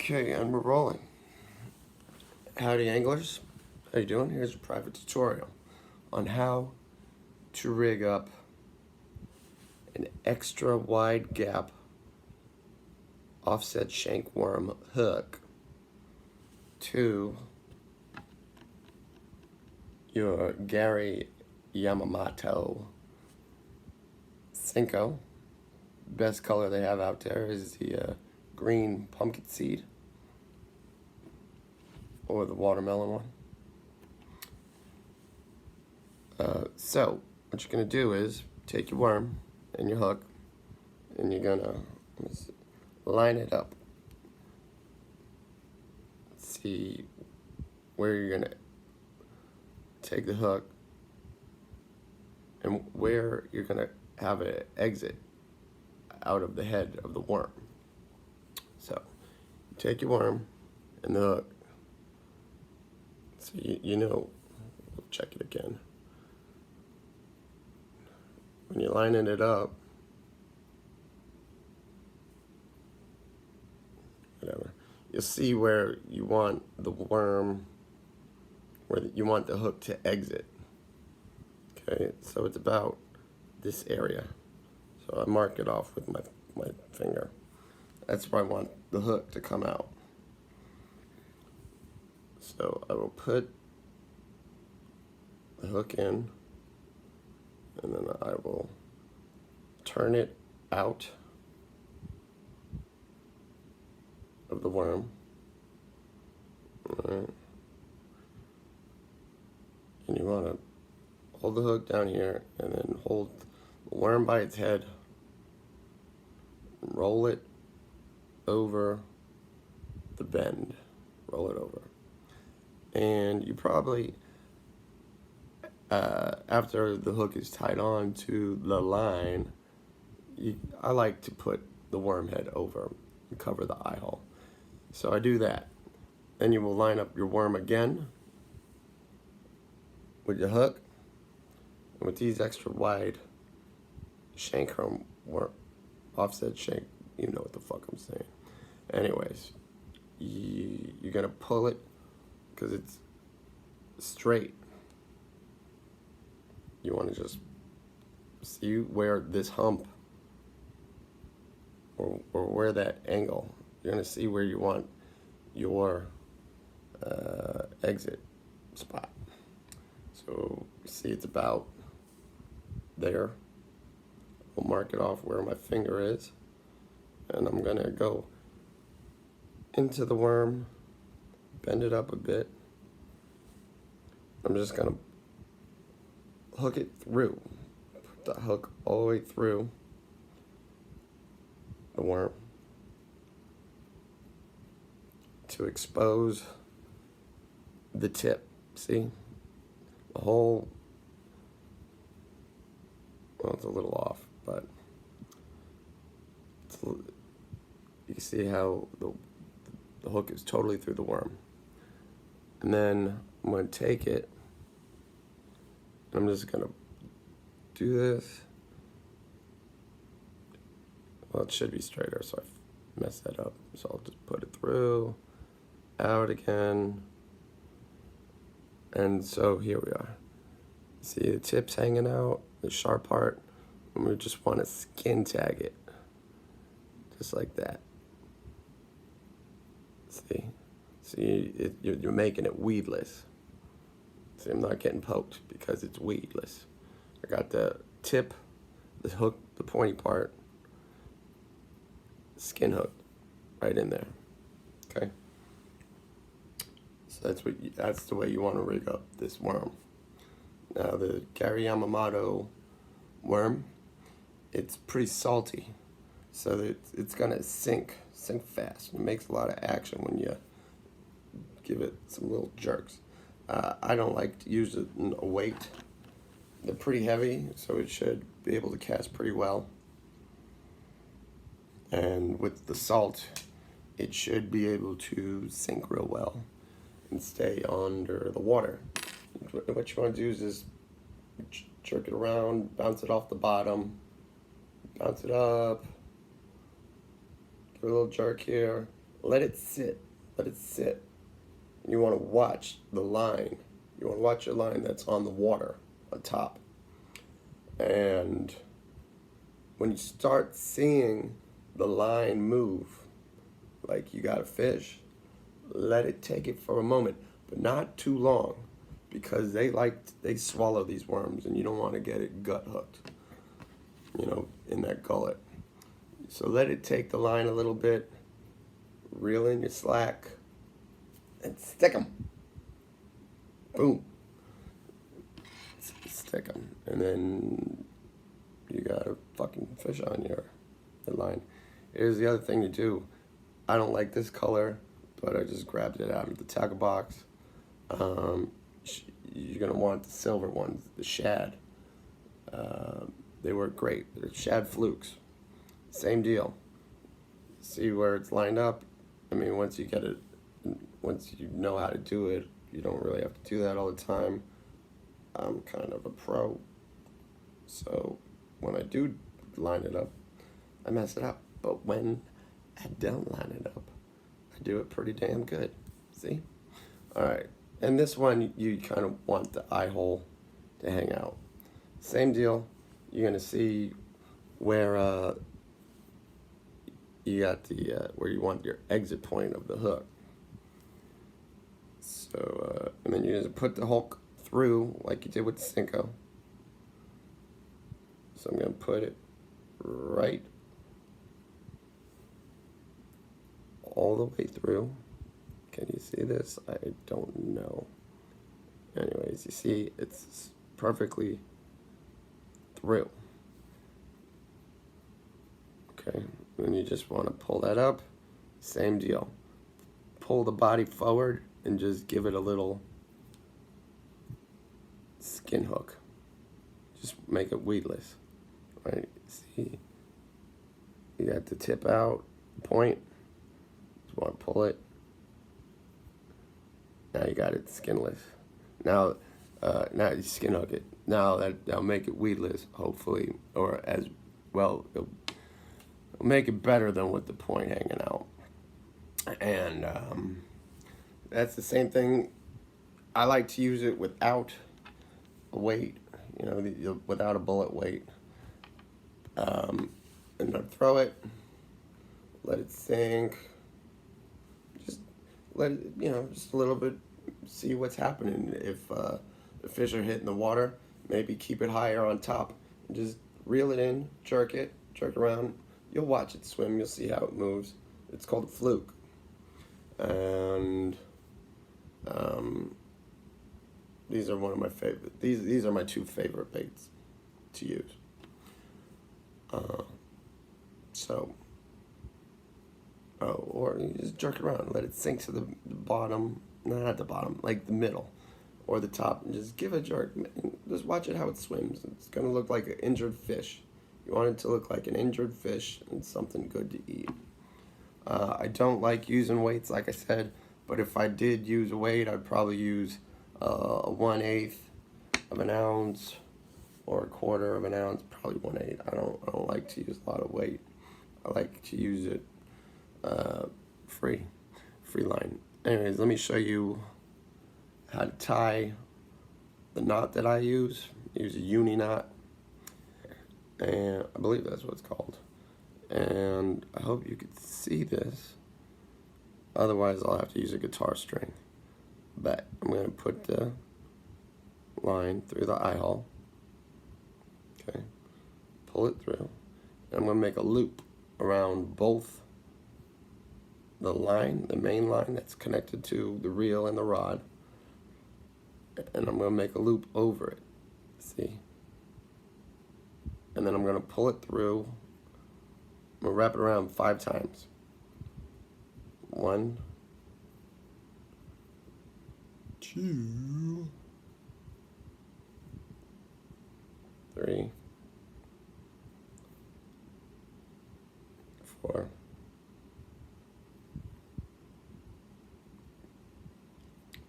Okay, and we're rolling. Howdy anglers, how you doing? Here's a private tutorial on how to rig up an extra wide gap offset shank worm hook to your Gary Yamamoto Senko. Best color they have out there is the green pumpkin seed or the watermelon one. So what you're gonna do is take your worm and your hook and you're gonna line it up. See where you're gonna take the hook and where you're gonna have it exit out of the head of the worm. So you take your worm and the hook. So you know, we'll check it again. When you're lining it up, whatever, you'll see where you want the worm, where you want the hook to exit. Okay, so it's about this area. So I mark it off with my finger. That's where I want the hook to come out. So I will put the hook in, and then I will turn it out of the worm. All right. And you want to hold the hook down here and then hold the worm by its head, roll it over the bend, roll it over. And you probably, after the hook is tied on to the line, I like to put the worm head over and cover the eye hole. So I do that. Then you will line up your worm again with your hook. And with these extra wide shank worm, offset shank, you know what the fuck I'm saying. Anyways, you're gonna pull it because it's straight. You want to just see where this hump or where that angle, you're gonna see where you want your exit spot. So you see it's about there. We'll mark it off where my finger is, and I'm gonna go into the worm, bend it up a bit. I'm just gonna hook it through, put the hook all the way through the worm to expose the tip. See? The whole, well, it's a little off, but you see how the hook is totally through the worm. And then I'm going to take it, and I'm just going to do this. Well, it should be straighter, so I messed that up. So I'll just put it through, out again. And so here we are. See the tips hanging out, the sharp part, and we just want to skin tag it. Just like that. See, you're making it weedless. See, I'm not getting poked because it's weedless. I got the tip, the hook, the pointy part, skin hook right in there. Okay. So that's the way you want to rig up this worm. Now the Gary Yamamoto worm, it's pretty salty, so that it's gonna sink fast. It makes a lot of action when you give it some little jerks. I don't like to use a weight. They're pretty heavy, so it should be able to cast pretty well. And with the salt, it should be able to sink real well and stay under the water. What you want to do is just jerk it around, bounce it off the bottom, bounce it up, give it a little jerk here, Let it sit. Let it sit. You want to watch the line. You want to watch your line that's on the water on top. And when you start seeing the line move, like you got a fish, let it take it for a moment, but not too long, because they swallow these worms, and you don't want to get it gut hooked, in that gullet. So let it take the line a little bit, reel in your slack, and stick them. Boom. Stick them, and then you got a fucking fish on your line. Here's the other thing to do. I don't like this color, but I just grabbed it out of the tackle box. You're gonna want the silver ones, the shad. They work great. They're shad flukes. Same deal. See where it's lined up. I mean, once you get it, once you know how to do it, you don't really have to do that all the time. I'm kind of a pro, so when I do line it up, I mess it up. But when I don't line it up, I do it pretty damn good. See? All right. And this one, you kind of want the eye hole to hang out. Same deal. You're gonna see where you got the where you want your exit point of the hook. So and then you're gonna put the hook through like you did with the Senko. So I'm gonna put it right all the way through. Can you see this? I don't know. Anyways, you see it's perfectly through. Okay, then you just want to pull that up. Same deal. Pull the body forward and just give it a little skin hook. Just make it weedless. Right? See? You got the tip out, point. Just want to pull it. Now you got it skinless. Now you skin hook it. Now that'll make it weedless, hopefully, or as well. It'll make it better than with the point hanging out. And that's the same thing. I like to use it without a weight, without a bullet weight. And then throw it, let it sink. Just let it, just a little bit, see what's happening. If the fish are hitting the water, maybe keep it higher on top. And just reel it in, jerk around. You'll watch it swim, you'll see how it moves. It's called a fluke. And these are one of my favorite. These are my two favorite baits to use. Or you just jerk it around, let it sink to the bottom, not the bottom, like the middle, or the top, and just give it a jerk. Just watch it how it swims. It's gonna look like an injured fish. You want it to look like an injured fish and something good to eat. I don't like using weights, like I said, but if I did use a weight, I'd probably use a 1/8 of an ounce or a 1/4 of an ounce, probably 1/8. I don't like to use a lot of weight. I like to use it free line. Anyways, let me show you how to tie the knot that I use. I use a uni knot, and I believe that's what it's called. And I hope you could see this. Otherwise, I'll have to use a guitar string. But I'm going to put the line through the eye hole. Okay, pull it through. And I'm going to make a loop around both the line, the main line that's connected to the reel and the rod. And I'm going to make a loop over it. See? And then I'm going to pull it through. I'm going to wrap it around 5 times. 1, 2, 3, 4,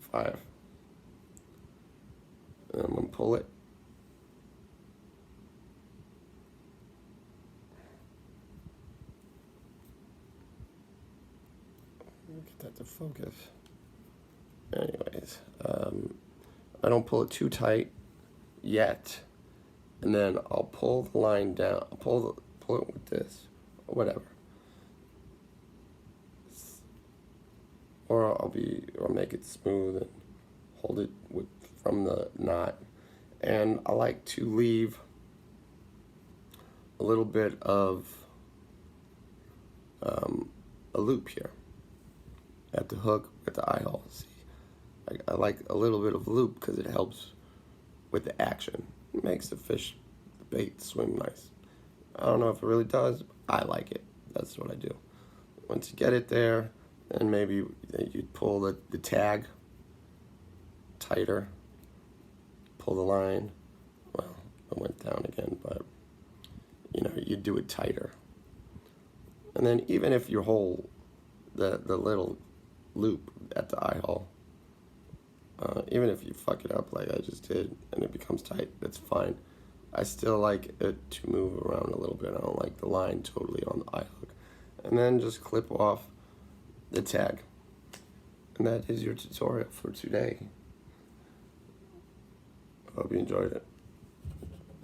5. And I'm going to pull it. get that to focus. Anyways, I don't pull it too tight yet, and then I'll pull the line down. I'll pull it with this, or whatever, or I'll make it smooth and hold it from the knot. And I like to leave a little bit of a loop here at the hook at the eye hole. See, I like a little bit of loop because it helps with the action. It makes the bait swim nice. I don't know if it really does, but I like it. That's what I do. Once you get it there, then maybe you'd pull the tag tighter, pull the line. Well, it went down again, but you do it tighter. And then even if you hold the little loop at the eye hole, even if you fuck it up like I just did and it becomes tight, that's fine. I still like it to move around a little bit. I don't like the line totally on the eye hook. And then just clip off the tag. And that is your tutorial for today. I hope you enjoyed it.